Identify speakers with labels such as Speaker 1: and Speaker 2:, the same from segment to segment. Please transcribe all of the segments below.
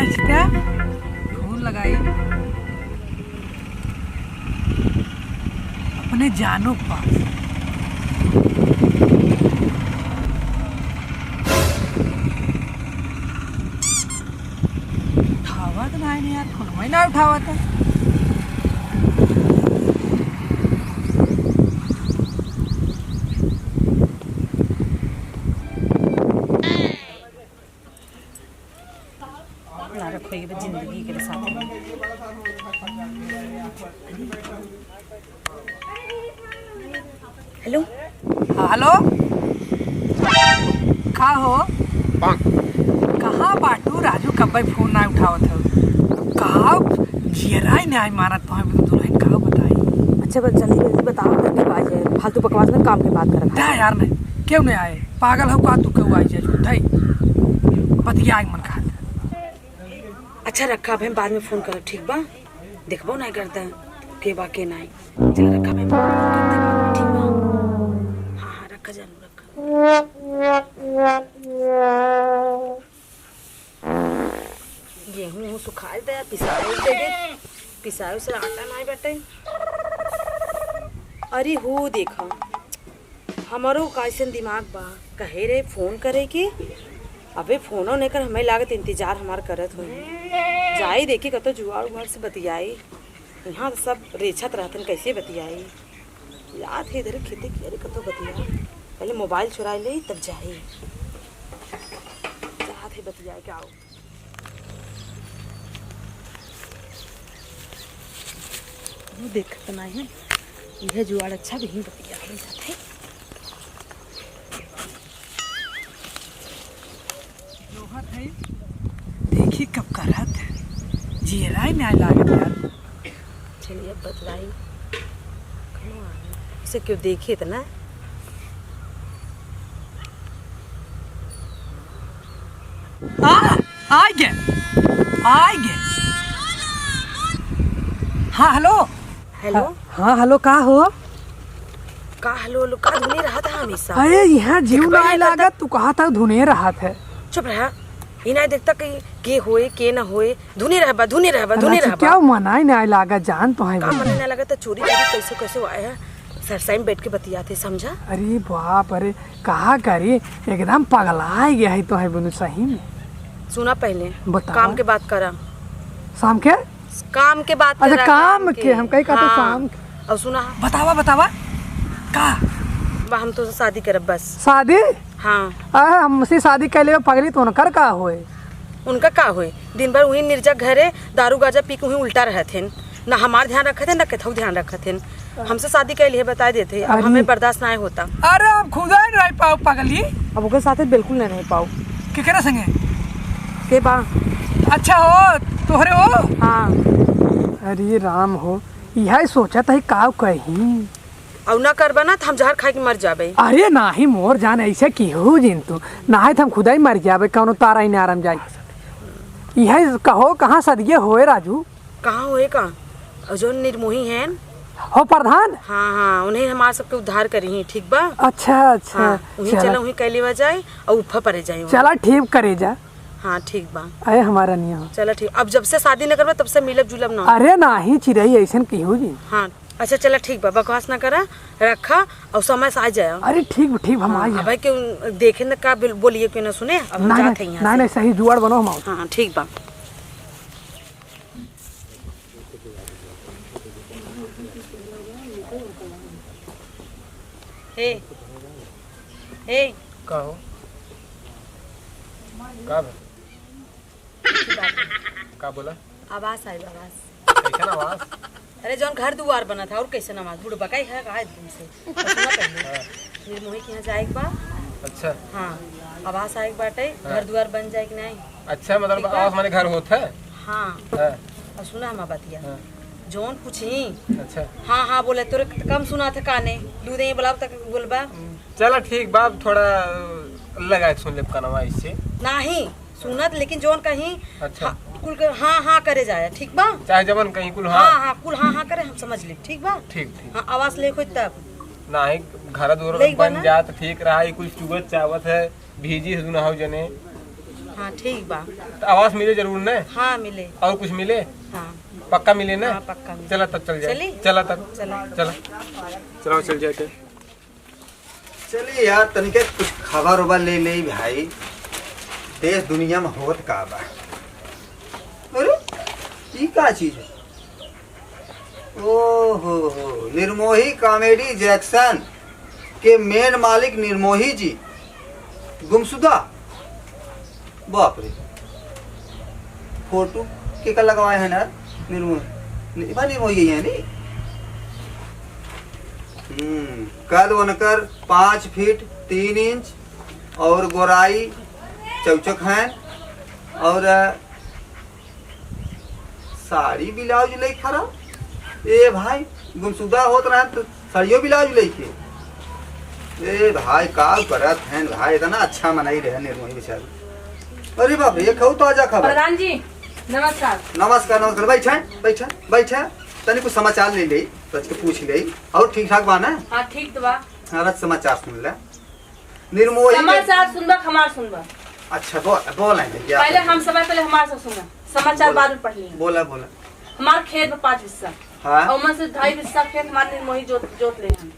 Speaker 1: आहिस्ता फोन लगाई अपने जानों के पास। उठावा तो नहीं यार, फोन में ना उठावा था।
Speaker 2: जिंदगी के साथ हेलो
Speaker 1: हेलो का हो कहाँ बाटू राजू कब फोन ना उठावत हो कहा जियराई नहीं मारा तुम्हें दुल्हन कहा बताई।
Speaker 2: अच्छा बस जल्दी जल्दी बताओ करके बात है, फालतू बकवास में काम की बात कर रहा
Speaker 1: है यार। नहीं क्यों नहीं आए, पागल हो का तू क्यों आई जाए झूठा बतिया मन खा।
Speaker 2: अच्छा रखा भाई, बाद में फोन करो ठीक बा, देखबो नहीं करता के बा के नहीं। चल रखा भाई, ठीक बा। हाँ हाँ रखा जरूर रखा। गेहूँ सुखाए दे, पिसाए दे, पिसाए से आटा नहीं बटे। अरे हो देखो हमारो कैसन दिमाग बा, कहे रे फोन करे के अबे फोनो नहीं कर, हमें लागत इंतजार हमार करत हो जाई देखी कतो जुआर उमार से बतियाई। यहाँ तो सब रेछत रहतन कैसे बतियाई, याद है इधर खेती की अरे कतो बतिया। पहले मोबाइल चुरा ले तब जाई, याद है बतियाई क्या हो। वो देखत नहीं है यह जुआर अच्छा भी बतिया है।
Speaker 1: देखी कब करत जियराई नहीं लागत यार।
Speaker 2: चलिए अब बतलाई इसे क्यों देखे इतना।
Speaker 1: आएंगे हाँ हेलो
Speaker 2: हेलो
Speaker 1: हाँ हेलो का हो
Speaker 2: का हेलो लो का धुनी रहा था हमेशा।
Speaker 1: अरे यहाँ जीव नहीं लागत तू कहा था धुने रहा था।
Speaker 2: चुप रहा ही नहीं देखता कि के होए के ना होए, धुनी रहबा धुनी रहबा धुनी रहबा।
Speaker 1: क्या मनाई नहीं लागा जान तो है
Speaker 2: का मनाई नहीं लगा तो चोरी कैसे कैसे आए हैं सरसाई में बैठ के बतियाते समझा।
Speaker 1: अरे बाप अरे कहा करी एकदम पगला गया है तो है बुनु सही में।
Speaker 2: सुना पहले
Speaker 1: बता
Speaker 2: काम के बात करा
Speaker 1: शाम के
Speaker 2: काम के बात
Speaker 1: करा। अच्छा काम के हम कहीं का तो शाम
Speaker 2: और सुना
Speaker 1: बतावा बतावा का
Speaker 2: हम तो शादी करब बस।
Speaker 1: शादी
Speaker 2: हाँ
Speaker 1: हमसे शादी कर ले पगली तो उनकर का होए
Speaker 2: उनका का होए, दिन भर वही निर्जक घरे दारू गाजा पी के वही उल्टा रहे थे, ना हमार ध्यान रखे थे ना कथऊ ध्यान रखे थे। हमसे शादी के लिए बता देते अब हमें बर्दाश्त नहीं होता।
Speaker 1: अरे हम खुद नहीं रह पाओ पगली,
Speaker 2: अब उसके साथ बिल्कुल नहीं रह पाओ।
Speaker 1: केकरा संगे
Speaker 2: के बा
Speaker 1: अच्छा हो तोहरे हो।
Speaker 2: हाँ
Speaker 1: अरे राम हो यही सोचा था का कहीं
Speaker 2: और ना करबा ना तो हम जहर खा के मर जाबे।
Speaker 1: अरे नाही मोर जान ऐसे की हो जिन तू ना है हम खुदा ही मर जाबे कौनो तारा ही आराम जाए। यही कहो कहाँ सदिये होए राजू
Speaker 2: कहाँ होए का जो निर्मोही हैं
Speaker 1: हो प्रधान।
Speaker 2: हाँ हाँ उन्हें हमारे सबके उद्धार करी है ठीक बा।
Speaker 1: अच्छा अच्छा
Speaker 2: हाँ, उन्हें चला वहीं कैली बा जाए और उफा परे जाए।
Speaker 1: चला ठीक करे जा।
Speaker 2: हाँ ठीक बा
Speaker 1: अरे हमारा नहीं हो
Speaker 2: चला ठीक। अब जब से शादी न करबा तब से मिलब जुलब ना।
Speaker 1: अरे नाही चिरई ऐसा की हो जी।
Speaker 2: हाँ अच्छा चला ठीक बा, बकवास ना करा रखा और समय से आ जाए।
Speaker 1: अरे ठीक हम आ
Speaker 2: भाई के देखे न का बोलिए क्यों ना सुने। अब हम जाते हैं यहाँ
Speaker 1: नहीं सही जुआड़ बनो हम।
Speaker 2: हाँ ठीक बा। हे
Speaker 3: कहो का बोला
Speaker 2: आवाज आई आवाज
Speaker 3: कैसा आवाज।
Speaker 2: अरे जौन घर दुआर बना था और कैसे नमाज बुढ़बा का है कहा एकदम से निर्मोही के यहाँ जाए बा।
Speaker 3: अच्छा
Speaker 2: हाँ आवास आए बाटे घर दुआर बन जाए कि नहीं।
Speaker 3: अच्छा मतलब आवास माने घर होता है।
Speaker 2: हाँ और सुना हम बतिया जौन पूछी।
Speaker 3: अच्छा
Speaker 2: हाँ हाँ बोले तोरे कम सुना था काने दूध ये बोला तक बोलबा।
Speaker 3: चला ठीक बाप थोड़ा लगाए सुन ले कनवा इससे
Speaker 2: नहीं सुनत लेकिन जौन कहीं
Speaker 3: अच्छा
Speaker 2: कुल हाँ हाँ करे जाए ठीक बा।
Speaker 3: चाहे जबन कहीं कुल
Speaker 2: हाँ हाँ कुल हाँ हाँ करे हम समझ ली ठीक बा।
Speaker 3: ठीक ठीक
Speaker 2: हाँ आवाज ले कोई तब
Speaker 3: नहीं घर दूर बन जात ठीक रहा कुछ चुगत चावत है भीजी सुना हो जने
Speaker 2: हाँ ठीक बा।
Speaker 3: तो आवास मिले जरूर न?
Speaker 2: हाँ मिले।
Speaker 3: और कुछ मिले?
Speaker 2: हाँ
Speaker 3: पक्का मिले ना?
Speaker 2: हाँ पक्का मिले।
Speaker 3: चला तब चल जाए।
Speaker 2: चली?
Speaker 3: चला तब
Speaker 2: चला।
Speaker 3: चला चलो चल जाए।
Speaker 4: चलिए यार तनिके कुछ खबर उबर ले ले भाई, देश दुनिया में होत का बा। अरे ये का चीज है? ओहो हो, निर्मोही कॉमेडी जैक्सन के मेन मालिक निर्मोही जी गुमशुदा। बाप रे, फोटो के का लगवाए हैं ना निर्मोही है नी। कद उनकर 5 फीट 3 इंच और गोराई चौचक है और साड़ी ब्लाउज ले खरा। ए भाई गुमशुदा होत रहा तो साड़ियों ब्लाउज लेके। ए भाई का करत हैं भाई, इतना अच्छा मनाई रहे निर्मोही बेचारी। अरे बाप रे, ये कहू तो आजा खबर।
Speaker 2: प्रधान जी नमस्कार।
Speaker 4: नमस्कार नमस्कार, बैठे बैठे बैठे, तनी कुछ समाचार ले ले, सच के पूछ ले। और ठीक ठाक बा ना?
Speaker 2: हाँ ठीक तो बा।
Speaker 4: रच समाचार सुन ले। निर्मोही
Speaker 2: समाचार सुनबा हमार सुनबा।
Speaker 4: अच्छा बोल क्या?
Speaker 2: पहले हम समय पहले हमारे से सुना, समाचार बाद में पढ़ लिया।
Speaker 4: बोला बोला।
Speaker 2: हमार खेत में 5 हिस्सा,
Speaker 4: हाँ
Speaker 2: और उनमें से 2.5 हिस्सा खेत हमारे निर्मोही जोत ले हैं।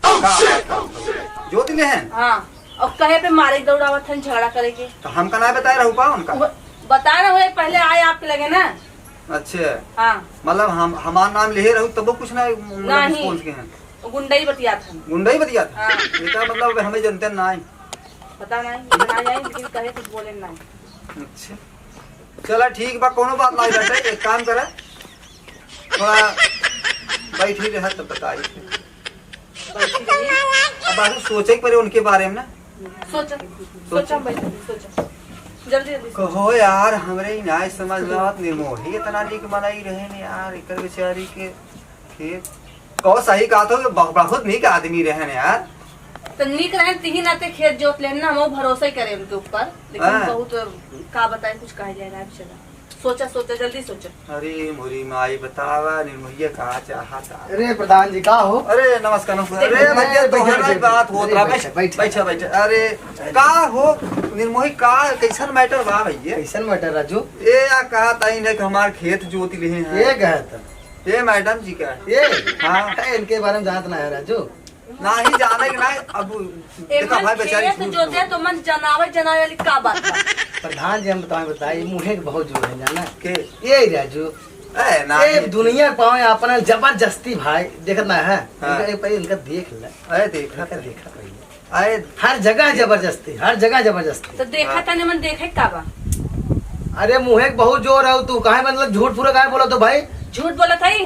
Speaker 4: जोत ले हैं?
Speaker 2: हाँ, और कहे पे मारे दौड़ावत हन झगड़ा करे के।
Speaker 4: तो हमका ना बताए रहू पा उनका?
Speaker 2: बता रहे हुए पहले आए आपके लगे ना।
Speaker 4: अच्छा
Speaker 2: हाँ
Speaker 4: मतलब हम हमार नाम ले रहू तब कुछ ना
Speaker 2: नहीं।
Speaker 4: पहुंच गए हैं?
Speaker 2: गुंडई बतिया था।
Speaker 4: गुंडा ही बतिया था?
Speaker 2: हाँ।
Speaker 4: इसका मतलब हमें जनते ना आई।
Speaker 2: पता नहीं ना जाए, लेकिन कहे कुछ बोले नहीं।
Speaker 4: अच्छा चला ठीक बा, कोनो बात नहीं बेटा। एक काम करे, थोड़ा बैठी रह तब बताई। अब बाबू सोचे पड़े उनके बारे में ना।
Speaker 2: सोचा सोचा बैठा सोचा जल्दी जल्दी।
Speaker 4: कहो यार हमरे ही ना समझ में आवत निर्मोही इतना नीक मनाई रहे ने यार, एकर बेचारी के खेत कहो सही कहा तो बहुत नीक आदमी रहे ने यार।
Speaker 2: तो निक रहे तीही नाते खेत जोत लेना, हम भरोसा ही करे उनके ऊपर, लेकिन
Speaker 4: हाँ।
Speaker 2: बहुत का बताए कुछ कहा जाए ना। चला सोचा सोचा जल्दी सोचा।
Speaker 4: अरे मोरी माई बतावा निर्मोहिया कहा चाहता।
Speaker 5: अरे प्रधान जी का हो?
Speaker 4: अरे नमस्कार नमस्कार। अरे भैया तोहरा ही बात होत रहा। बैठ बैठ बैठ। अरे का हो निर्मोही, का कैसन मैटर बा भैया?
Speaker 5: कैसन मैटर राजू?
Speaker 4: ए या कहा ताई ने कि हमार खेत जोत लिए हैं।
Speaker 5: ये गए था
Speaker 4: ये मैडम जी का?
Speaker 5: ये
Speaker 4: हाँ
Speaker 5: इनके बारे में जानत ना है राजू।
Speaker 4: नहीं जाने के नहीं। अब देखा भाई बेचारी
Speaker 2: खेत जोते तो मन जनावे वाली का बात बा?
Speaker 5: प्रधान जी हम बताए मुहे के बहुत जोर है जाना
Speaker 4: के
Speaker 5: ये राजू।
Speaker 4: ए ना
Speaker 5: ये दुनिया पावे अपना जबरदस्ती भाई देखत ना है।
Speaker 4: हाँ।
Speaker 5: इनका पहले इनका देख ले।
Speaker 4: अरे देखा
Speaker 5: देखा पहले
Speaker 4: अरे
Speaker 5: हर जगह जबरदस्ती, हर जगह जबरदस्ती।
Speaker 2: तो देखा था मन देखे का बा?
Speaker 5: अरे मुहे के बहुत जोर है तू काहे मतलब झूठ पूरा काहे बोला तो भाई?
Speaker 2: झूठ बोला था ही?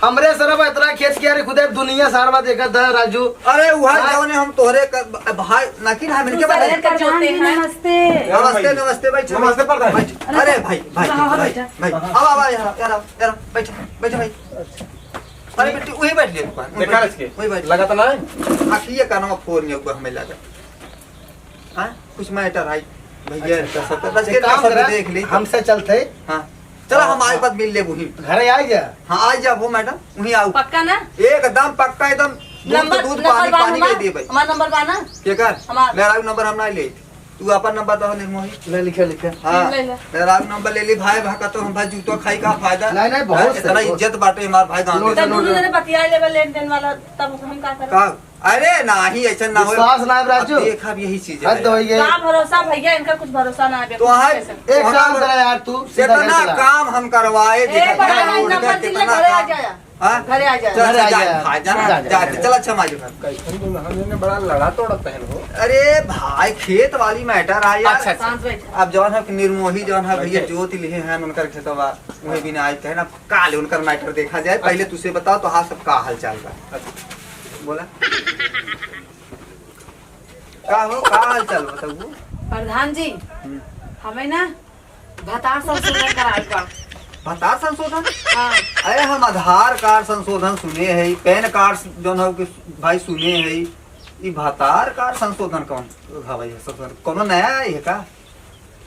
Speaker 5: हमरे सरब इतना खेत किया रे खुदे दुनिया सारा देखत है राजू।
Speaker 4: अरे वहाँ
Speaker 5: हाँ।
Speaker 4: जाओ ने हम तोहरे भाई नाकिन हम इनके बारे में।
Speaker 2: जोते हैं।
Speaker 4: नमस्ते नमस्ते बैठ।
Speaker 3: नमस्ते प्रधान।
Speaker 4: अरे भाई भाई भाई भाई अब यार यार यार बैठ बैठ भाई। अरे बेटी वही बैठ ले दुकान
Speaker 3: देखा इसके
Speaker 4: वही बैठ
Speaker 3: लगा तो ना?
Speaker 4: आखिए कानवा फोन ने ऊपर हमें लगा। हाँ कुछ मैटर आई भैया
Speaker 5: एक काम करा,
Speaker 4: देख ली
Speaker 5: हमसे चलते
Speaker 4: हाँ चलो हमारे पास मिल ले वही।
Speaker 5: घर आ जा।
Speaker 4: हाँ आ जा वो मैडम वही आओ
Speaker 2: पक्का ना?
Speaker 4: एकदम पक्का एकदम दूध पानी पानी नहीं दे भाई।
Speaker 2: हमारा नंबर बा ना?
Speaker 4: के कर
Speaker 2: हमार।
Speaker 4: मेरा नंबर हम नहीं ले। तू अपन नंबर दो निर्मोही।
Speaker 5: ले लिखे लिखे।
Speaker 4: हाँ
Speaker 2: ले ले।
Speaker 4: मेरा नंबर ले ली भाई भागा तो हम भाई जूतो खाई का फायदा।
Speaker 5: नहीं, नहीं, बहुत
Speaker 4: इतना
Speaker 5: सही,
Speaker 4: इज्जत बाटे हमार भाई गांव
Speaker 5: नोट-
Speaker 4: के।
Speaker 2: तब दोनों जने बतिया लेवल लेन देन वाला, तब हम का करें?
Speaker 4: का अरे नहीं ऐसा ना हो।
Speaker 5: विश्वास ना है राजू।
Speaker 4: देखा अब यही चीज
Speaker 5: हद हो
Speaker 4: है।
Speaker 5: ये।
Speaker 2: का भरोसा भैया, इनका कुछ भरोसा ना है।
Speaker 4: तो हाँ
Speaker 5: एक काम करा यार तू सीधा घर
Speaker 4: इतना
Speaker 5: चला।
Speaker 4: काम हम करवाए
Speaker 2: ए बड़ा नंबर दिल ले, घरे आ जाया।
Speaker 4: हाँ?
Speaker 2: घरे आ जाया।
Speaker 4: चल
Speaker 5: घरे आ
Speaker 4: जा
Speaker 5: जा।
Speaker 4: भाई
Speaker 5: जा,
Speaker 4: जा
Speaker 5: जा,
Speaker 4: जा चल अच्छा माजू घर।
Speaker 3: कैसन दुल्हन ने बड़ा लड़ा तोड़ा पहन हो।
Speaker 4: अरे भाई खेत वाली मैटर आ यार।
Speaker 3: अच्छा,
Speaker 2: सांस बैठा।
Speaker 4: अब जौन है कि निर्मोही जौन है भैया जोत लिए हैं उनकर खेतवा वही भी आए थे ना काले उनकर मैटर देखा जाए। पहले तुझसे बताओ तो हाँ सब का हाल चाल बा बोला का हो का हाल चाल बताओ।
Speaker 2: प्रधान जी हमें ना भत्ता संशोधन कराए बा।
Speaker 4: भत्ता संशोधन?
Speaker 2: हाँ।
Speaker 4: अरे हम आधार कार्ड संशोधन सुने है, पैन कार्ड जौन है कि भाई सुने है। ये भत्तार कार्ड संशोधन कौन भाई संशोधन कोनो नया है का?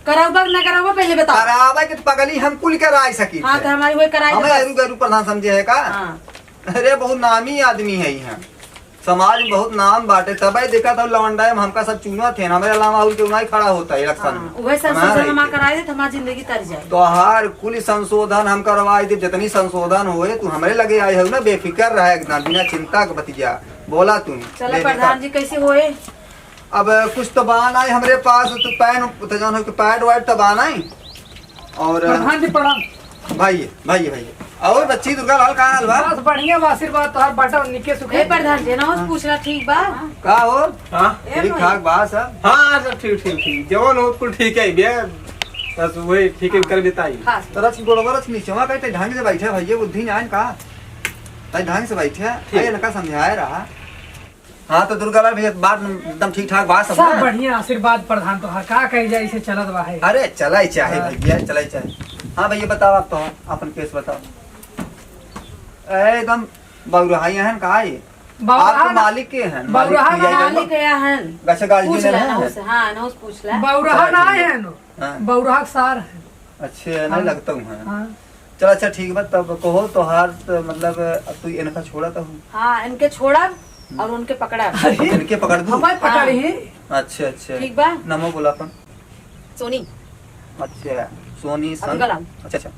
Speaker 2: कराऊबा ना कराऊबा पहले बताओ।
Speaker 4: करावे के तो पगली हम कुल कराई सकी।
Speaker 2: हाँ तो हमारी वही कराई।
Speaker 4: हमें अरु गरु प्रधान समझे है का?
Speaker 2: हाँ।
Speaker 4: अरे बहुत नामी आदमी है यहाँ। समाज में बहुत नाम बाटे, तबे देखा था लवंडा में हमका सब चुना थे, हमारे अलावा और क्यों नहीं खड़ा होता है इलेक्शन में।
Speaker 2: वही संशोधन हम कराए दे, हमारी जिंदगी तर जाए।
Speaker 4: तो हर कुल संशोधन हम करवाए थे, जितनी संशोधन हुए तू हमारे लगे आए हो ना, बेफिक्र रहे एकदम बिना चिंता के भतीजा बोला तू।
Speaker 2: चलो प्रधान जी कैसे होए?
Speaker 4: अब कुछ तो बान आए हमारे पास, तो पैड वाइड तो बान आई। और
Speaker 1: प्रधान जी प्रणाम।
Speaker 4: भाई भाई भाई और बच्ची दुर्गा लाल कहाँ हाल बा?
Speaker 1: बस बढ़िया बा, आशीर्वाद तोहार बाटा निके सुखे।
Speaker 2: ए प्रधान जी ना पूछला ठीक बा?
Speaker 4: का हो
Speaker 3: हाँ
Speaker 4: ठीक ठाक बा सब?
Speaker 3: हाँ सब ठीक ठीक ठीक, जवान हो कुल ठीक है भैया, बस वही ठीक है कर देता ही।
Speaker 2: हाँ
Speaker 4: तरच गोड़वरच नीचवा कहते ढंग से बैठे भैया, बुद्धि जान का ताई ढंग से बैठे ये नका समझाए रहा। हाँ तो दुर्गा लाल भैया बात एकदम ठीक ठाक बात सब
Speaker 1: सब
Speaker 4: ना?
Speaker 1: बढ़िया आशीर्वाद प्रधान तोहार, का कही जाए इसे चलत बा है।
Speaker 4: अरे चलाई चाहे भैया चलाई चाहे। हाँ भैया बताओ आप तो अपन केस बताओ। एकदम बउरहाई हैं का ये? आप तो मालिक के हैं?
Speaker 1: बउरहा
Speaker 4: भैया के
Speaker 2: मालिक गया है।
Speaker 4: गछ गाड़ी
Speaker 2: पूछ
Speaker 4: में
Speaker 2: ले
Speaker 4: हैं?
Speaker 2: ना उससे, हाँ ना उस पूछ ले।
Speaker 1: बउरहा ना है नो,
Speaker 4: हाँ।
Speaker 1: बउरहा सार है।
Speaker 4: अच्छे नहीं लगता हूँ है।
Speaker 1: हाँ।
Speaker 4: चल अच्छा ठीक बा, तब कहो तो हार तो मतलब अब तू इनका छोड़ा तो हूँ,
Speaker 2: हाँ इनके छोड़ा और उनके पकड़ा।
Speaker 4: इनके पकड़ दूँ।
Speaker 1: हमारे पकड़ी है।
Speaker 4: अच्छा अच्छा
Speaker 2: ठीक बा।
Speaker 4: नमो बोला अपन।
Speaker 2: सोनी
Speaker 4: अच्छा सोनी सन।
Speaker 2: दुर्गा लाल।
Speaker 4: अच्छा अच्छा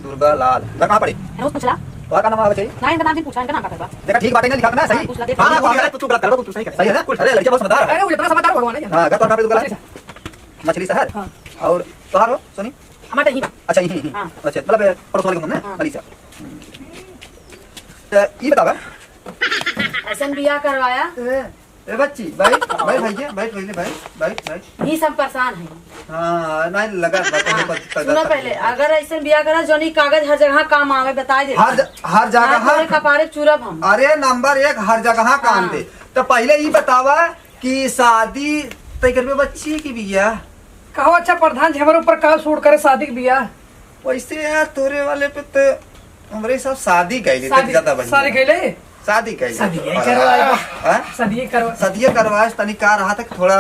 Speaker 4: दुर्गा लाल कहाँ पड़ी?
Speaker 2: है ना उस पूछला?
Speaker 4: तो का नाम आवे चाहिए?
Speaker 2: ना इनका नाम भी पूछा, इनका नाम का करवा।
Speaker 4: देखा ठीक बात है ना, लिखा ना सही।
Speaker 2: पूछ ला दे।
Speaker 4: हाँ तू गलत कर रहा, तू सही कर सही है ना। अरे लड़के बहुत समझदार है।
Speaker 1: अरे वो इतना समझदार भगवान है।
Speaker 4: हाँ गलत कर दुर्गा लाल मछली शहर।
Speaker 1: हाँ।
Speaker 4: और तोहार हो सोनी?
Speaker 2: हमारा ही बा।
Speaker 4: अच्छा यही
Speaker 2: हाँ।
Speaker 4: अच्छा मतलब पड़ोस वाले के मुंह
Speaker 2: हाँ।
Speaker 4: में अलीसा। तो ये बतावा
Speaker 2: ऐसा बियाह करवाया,
Speaker 4: ए बच्ची बैठ बैठ भैया बैठ पहले बैठ।
Speaker 2: ही सब परेशान है।
Speaker 4: हाँ नहीं लगा
Speaker 2: सुनो पहले, अगर ऐसे बियाह करा जोनी कागज हर जगह काम आवे बता दे।
Speaker 4: हर जगह
Speaker 2: हर कपारे चूरब हम।
Speaker 4: अरे नंबर 1 हर जगह काम दे। तो पहले ये बतावा कि शादी तय करबे बच्ची की बिया?
Speaker 1: कहो अच्छा प्रधान जी हमारे ऊपर का सूट करे शादी के बियाह?
Speaker 4: वैसे यार तोरे वाले पे तो हमरे सब शादी कैले तक ज्यादा बढ़िया।
Speaker 1: शादी कैले?
Speaker 4: शादी कैले
Speaker 1: शादी करवाए।
Speaker 4: हाँ?
Speaker 1: शादी करवा।
Speaker 4: शादी करवाए तनी का रहा था कि थोड़ा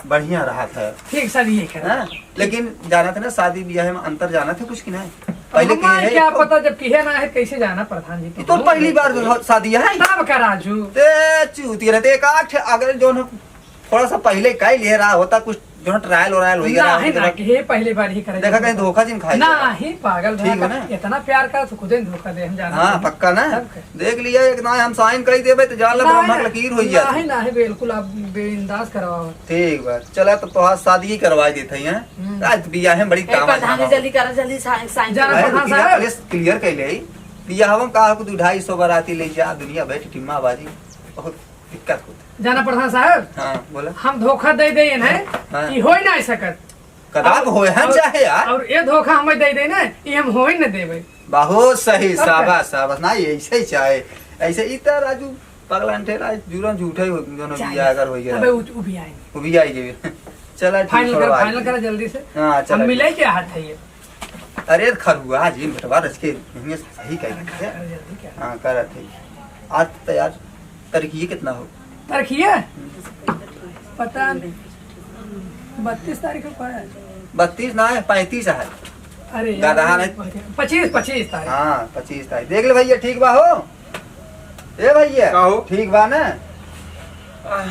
Speaker 4: बढ़िया रहा था।
Speaker 1: ठीक शादी करवा।
Speaker 4: हाँ? लेकिन जाना था ना शादी ब्याह में अंतर जाना था कुछ की नहीं पहले की है
Speaker 1: क्या पता जब किहे ना है कैसे जाना प्रधान जी
Speaker 4: तो पहली बार शादी है
Speaker 1: तब का राजू।
Speaker 4: ते चूती रहते एक आठ अगर जो न थोड़ा सा पहले काई ले रहा होता कुछ जो ट्रायल हो
Speaker 1: नहीं ना कि हे पहले बार ही करे।
Speaker 4: देखा कहीं धोखा जिन खाई
Speaker 1: ना ही पागल
Speaker 4: ठीक है ना?
Speaker 1: इतना प्यार कर तो खुद ही धोखा दे हम जाना।
Speaker 4: हाँ पक्का ना देख लिया एक ना हम साइन कर देबे तो जान ला ब्रह्मा की लकीर होई जाती।
Speaker 1: नहीं नहीं बिल्कुल आप बेइंदास करवाओ।
Speaker 4: ठीक बा चला तो तोहार शादी ही करवा देते हैं आज बियाह में बड़ी काम
Speaker 2: प्रधान जी जल्दी करो, जल्दी साइन
Speaker 1: जाना प्रधान साहब।
Speaker 4: क्लियर कर ले बियाह हम कहा को 250 बाराती ले जा दुनिया बैठ टिम्मा बाजी बहुत दिक्कत होती।
Speaker 1: जाना प्रधान साहब
Speaker 4: हाँ बोला
Speaker 1: हम धोखा दे दे ना
Speaker 4: हाँ।
Speaker 1: कि होई ना सकत
Speaker 4: कदाब होए हम चाहे यार
Speaker 1: और ये धोखा हमें दे दे ना ये हम होई ना देबे।
Speaker 4: बहुत सही शाबाश शाबाश ना ऐसे ही चाहे ऐसे इतना राजू पगला ठेला जुरन झूठे हो दोनों बियाह अगर हो गया
Speaker 1: अबे उभी आएंगे।
Speaker 4: वो भी आएगी चला
Speaker 1: फाइनल कर जल्दी से।
Speaker 4: हाँ
Speaker 1: हम
Speaker 4: चला
Speaker 1: मिले क्या हाथ है ये?
Speaker 4: अरे खरहुआ जी भटवा रच के महीने सही कह
Speaker 1: जल्दी क्या
Speaker 4: हाँ कर थे आज तैयार तरक्की कितना हो
Speaker 1: रखिए पता नहीं 32 तारीख को है।
Speaker 4: 32 ना है 35 है।
Speaker 1: अरे
Speaker 4: गधा नहीं।
Speaker 1: 25 तारीख।
Speaker 4: हाँ 25 तारीख देख ले भैया ठीक बा हो ए भैया
Speaker 3: का हो?
Speaker 4: ठीक बा ना?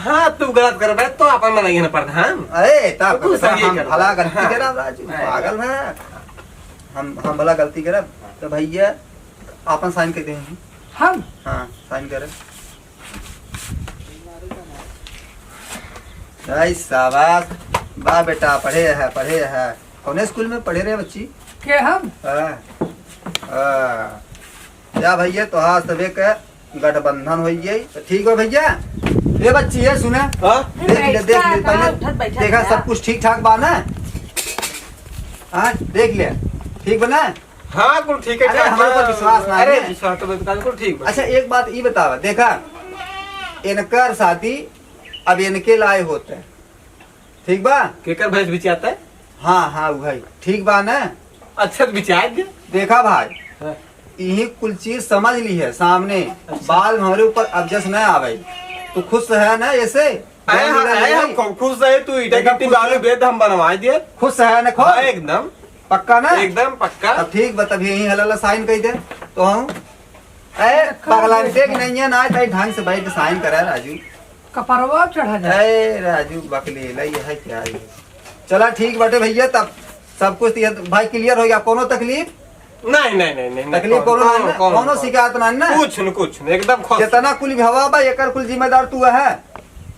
Speaker 3: हाँ तू गलत कर रहा तो अपन मनाएंगे ना प्रधान।
Speaker 4: अरे तब
Speaker 3: तू सही
Speaker 4: हम
Speaker 3: कर।
Speaker 4: भला गलती
Speaker 3: हाँ।
Speaker 4: करा राजू
Speaker 3: हाँ।
Speaker 4: पागल है हम भला गलती करा तो भैया अपन साइन कर दे
Speaker 1: हम
Speaker 4: हाँ साइन करे भाई शाबाश वाह बेटा पढ़े है कौन स्कूल में पढ़े रहे बच्ची?
Speaker 1: के हम
Speaker 4: या भैया तो हाँ सबे के गठबंधन हो गई तो ठीक हो भैया ये बच्ची है सुने देख ले पहले देखा सब कुछ ठीक ठाक बा ना? हाँ देख ले ठीक बना?
Speaker 3: हाँ कुल ठीक है।
Speaker 4: अरे हमारे ऊपर विश्वास ना है।
Speaker 3: अरे विश्वास तो बिल्कुल ठीक बा।
Speaker 4: अच्छा एक बात ये बतावा देखा इनकर शादी अब इनके लाए होते हैं ठीक बा?
Speaker 3: केकर भैंस बिचाता है?
Speaker 4: हाँ भाई ठीक बा ना?
Speaker 3: अच्छा तो बिचार दे।
Speaker 4: देखा भाई
Speaker 3: हाँ।
Speaker 4: यही कुल चीज समझ ली है सामने बाल हमारे ऊपर अबजस न आवे तो खुश है ना ऐसे
Speaker 3: हम खुश रहे तू ईटा गिट्टी बालू बेद हम बनवा दिए।
Speaker 4: खुश है ना
Speaker 3: हाँ,
Speaker 4: खुश
Speaker 3: एकदम
Speaker 4: पक्का ना?
Speaker 3: एकदम पक्का।
Speaker 4: अब ठीक बता यही हला साइन कर दे तो हम ए पगला देख नहीं है ना ताई ढंग से बैठ साइन करा राजू।
Speaker 1: कपरवा चढ़ा जाए।
Speaker 4: ए राजू बकले लई है क्या है। चला ठीक बाटे भैया तब सब कुछ भाई क्लियर हो गया। कोनो तकलीफ
Speaker 3: नहीं नहीं नहीं नहीं
Speaker 4: तकलीफ कोनो शिकायत नहीं ना
Speaker 3: कुछ न एकदम खुश।
Speaker 4: जितना कुल हवा बा एकर कुल जिम्मेदार तू है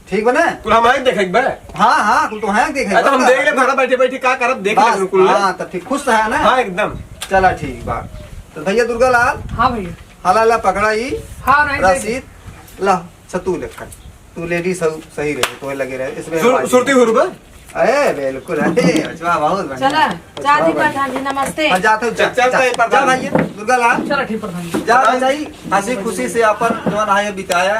Speaker 4: ठीक बने।
Speaker 3: कुल हमारे देखे बे।
Speaker 4: हाँ हाँ कुल तो है देखे
Speaker 3: तो हम देख ले थोड़ा बैठे बैठे का करब देख ले कुल।
Speaker 4: हाँ तब ठीक खुश है ना।
Speaker 3: हाँ एकदम।
Speaker 4: चला ठीक बा तो भैया दुर्गा लाल
Speaker 1: हाँ भैया
Speaker 4: हाला ला पकड़ा ही
Speaker 1: हाँ नहीं
Speaker 4: रसीद ला छतू लिखा तू लेडीज सही रहे तो लगे रहे इसमें
Speaker 3: सुरती हुरबा।
Speaker 4: अरे बिल्कुल अरे अच्छा बहुत बढ़िया।
Speaker 2: चला चाची प्रधान जी नमस्ते।
Speaker 4: हाँ जाते जा भैया दुर्गा लाल
Speaker 1: चलो ठीक प्रधान जी।
Speaker 4: जा भाई हंसी खुशी से अपन जवन है बिताया।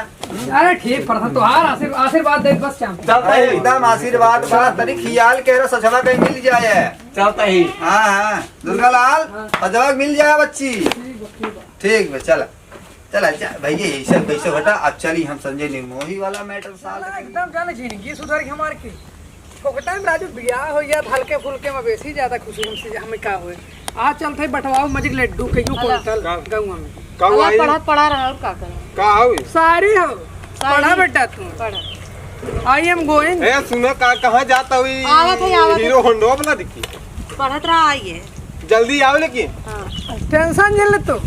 Speaker 1: अरे ठीक प्रधान तुहार आशीर्वाद दे बस चाम।
Speaker 3: चलता ही
Speaker 4: एकदम आशीर्वाद बा तरी खियाल के रो सचवा कहीं मिल जाए।
Speaker 3: चलता ही।
Speaker 4: हाँ हाँ दुर्गा लाल सचवा मिल जाए बच्ची। ठीक है चला चला भैया ऐसे पैसे हटा अब चली हम संजय निर्मोही वाला मैटर साल
Speaker 1: एकदम जाने जिंदगी सुधर गई हमार की। को टाइम राजू बियाह हो या हल्के फुल्के में बेसी ज्यादा खुशी हमसे हमें का होए। आज चलते बटवाओ मजिक लड्डू कहियो कोंटल गांव में।
Speaker 3: का हुआ है?
Speaker 2: पढ़ा रहा और का करा
Speaker 3: का हो?
Speaker 1: सारी हो पढ़ा बेटा तू
Speaker 2: पढ़ा।
Speaker 1: I am going.
Speaker 3: ए सुनो का कहां जाता हुई?
Speaker 2: आवत है।
Speaker 3: हीरो होंडा वाला दिखी।
Speaker 2: पढ़त रहा आइए।
Speaker 3: जल्दी आओ लेकिन।
Speaker 2: हां
Speaker 1: टेंशन झेल तो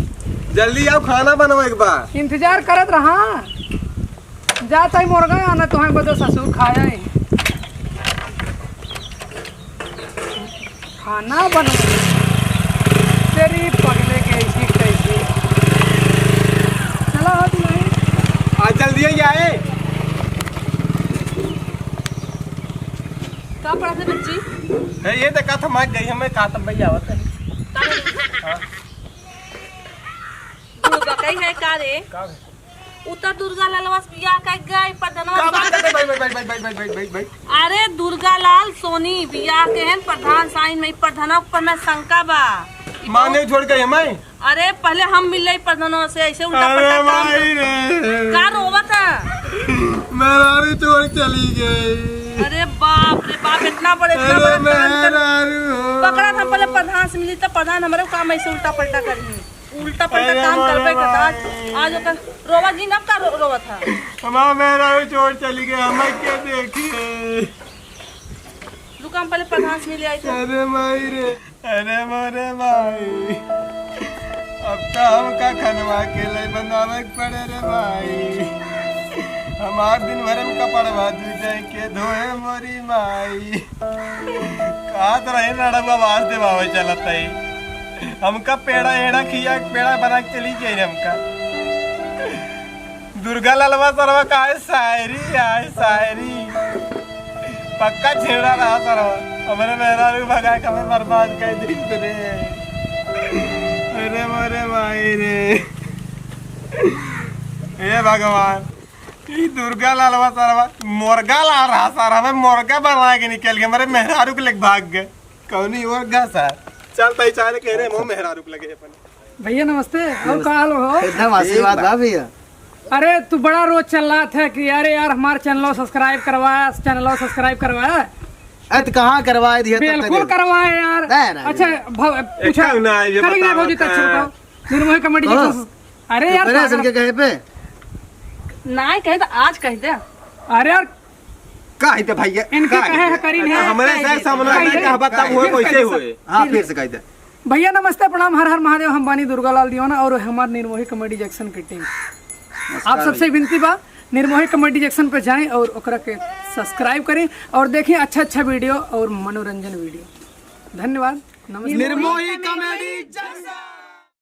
Speaker 3: जल्दी आओ खाना बनाओ एक बार।
Speaker 1: इंतजार करत रहा जाता ही मुर्गा आना तुम्हें बदो ससुर खाया है खाना बना तेरी पगले के ऐसी कैसी। चला हो तू नहीं
Speaker 3: आज जल्दी ही आए।
Speaker 2: का पढ़त है बच्ची?
Speaker 3: है ये देखा था मैं गई हमें कहा था भैया आवत है।
Speaker 2: दुर्गा कई है का रे? उतर दुर्गा लालवास बियाह का गई प्रधान।
Speaker 3: का बात है भाई।
Speaker 2: अरे दुर्गा लाल सोनी बियाह के हैं प्रधान साइन में प्रधानों पर मैं शंका बा।
Speaker 3: माने छोड़ गई हमें।
Speaker 2: अरे पहले हम मिल रही प्रधानों से ऐसे उल्टा पलटा काम का रोवत है।
Speaker 3: मेरा छोड़ चली गई।
Speaker 2: अरे बाप रे बाप इतना बड़े पकड़ा था पहले प्रधान से मिली तो प्रधान हमारे काम ऐसे उल्टा पलटा करी उल्टा पलटा काम करबे करता। आज ओकर रोवा जी नब का रोवा था।
Speaker 3: हमारा मेरा छोड़ चली गई हमें क्या देखिए।
Speaker 2: दुकान पहले प्रधान से मिले आई थे।
Speaker 3: अरे माई रे अरे मोरे माई अब तो हम का खनवा के ले बनावे पड़े रे माई। हमार दिन भर में कपड़वा दू जाए के धोए मोरी माई। कहा तो रहे लड़वा आवाज देवावे चलत है। हमका पेड़ा एड़ा खिया पेड़ा बना के चली गई हमका। दुर्गा लालवा सरवा का है शायरी पक्का छेड़ा रहा सरवा। हमारे मेहरा भगा के हमें बर्बाद कर दी रे। अरे मोरे माई रे हे भगवान ये दुर्गा लालवा सरवा मुर्गा ला रहा सर हमें मुर्गा बना के निकल गया। हमारे मेहरारू के लेके भाग गए कौनी और गा सर। चलता ही चाहे कह रहे मेहरारू के लगे अपन।
Speaker 1: भैया नमस्ते और का हाल हो?
Speaker 5: एकदम आशीर्वाद बा भैया।
Speaker 1: अरे तू बड़ा रोज चल रहा था कि अरे यार हमारे चैनल सब्सक्राइब करवाया।
Speaker 5: अत कहाँ करवाए दिया?
Speaker 1: बिल्कुल करवाए यार। अच्छा पूछा करेंगे भौजी तो अच्छा बताओ निर्मोही कमेटी जैक्सन। अरे यार
Speaker 5: के कहे पे
Speaker 2: नहीं कहे तो आज कह दे।
Speaker 1: अरे यार
Speaker 4: का है भैया
Speaker 1: इनके कहे है करीन है
Speaker 3: हमारे से सामने नहीं कहा बता हुए कैसे हुए।
Speaker 4: हाँ फिर से कह दे
Speaker 1: भैया नमस्ते प्रणाम हर हर महादेव। हम बानी दुर्गा लाल दीवाना और हमारे निर्मोही कमेटी जैक्सन की टीम आप सबसे विनती बा निर्मोही कमेटी जैक्सन पे जाएं और ओकरा के सब्सक्राइब करें और देखें अच्छा वीडियो और मनोरंजन वीडियो। धन्यवाद नमस्ते।
Speaker 3: Nirmohi committee Jackson.